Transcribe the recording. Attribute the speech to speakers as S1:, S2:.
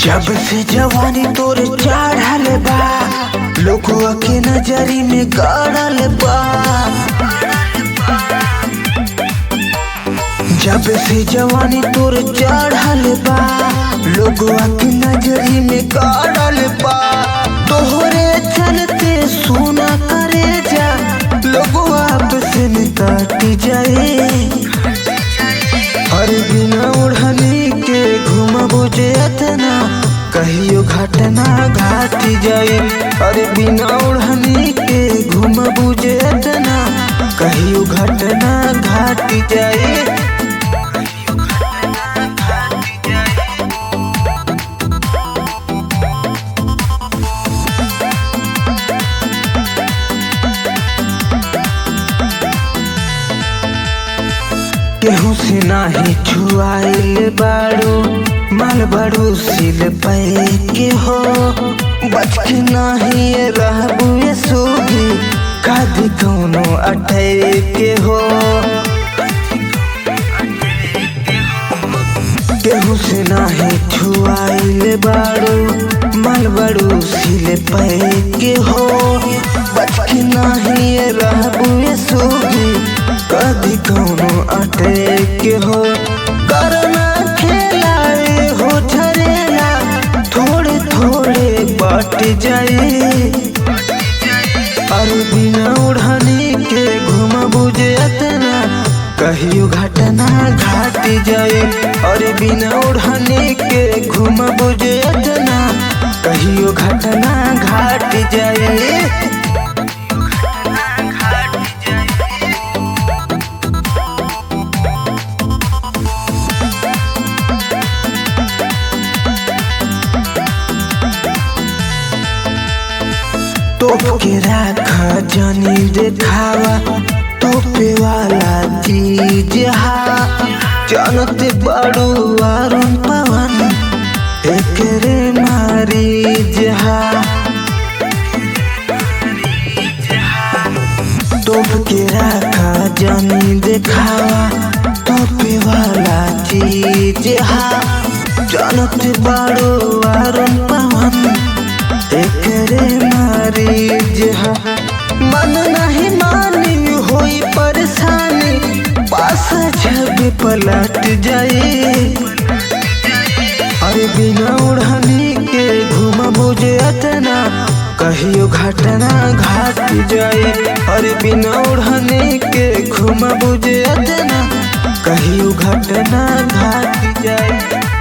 S1: जब से जवानी तोर चढ़ल बा, लोगवा के नजरी में गड़ल बा। जब से जवानी तोर चढ़ल बा, लोगवा के नजरी में गड़ल बा। तोहरे चलते सोना करे जा, लोगवा से कट जाए। अरे बिना ओढ़नी के घूमबो जे अतना, कहियो घटना घाट जाए। अरे बिना ओढ़नी के घूमबो जे अतना, कहियो घटना घाट जाए। केहू से नाही छुआइल बाड़ू, माल बाड़ू सिल पे के हो। बच के नाही रहबू ये सूगी, कभी कौनो अठे के हो। केहू से नाही छुआइल बाड़ू, माल बाड़ू सिल पे के हो। बच के नाही रहबू ये सूगी, कभी कौनो अटे के हो। करना खेलाए हो झरेला, थोड़े थोड़े बट जाए। अरे बिना ओढ़नी के घूमबू जे अतना, कहियो घटना घाट जाए। अरे बिना ओढ़नी के घूमबू जे अतना, कहियो घटना घाट जाए। तोप के राखा जानी देखावा, तोपे वाला चीज हा। जानते बड़ू अरुण पवन, एकरे मारी जहा। तोप के राखा जानी देखावा, तोपे वाला चीज हा। जानते बड़ू अरुण पवन, एकरे मारी जहा। मन नहीं मानी होई परेशानी, पास जब पलट जाए। अरे बिना ओढ़नी के घूमबू जे अतना, कहियो घटना घाट जाए। अरे बिना ओढ़नी के घूमबू जे अतना, कहियो घटना घाट जाए।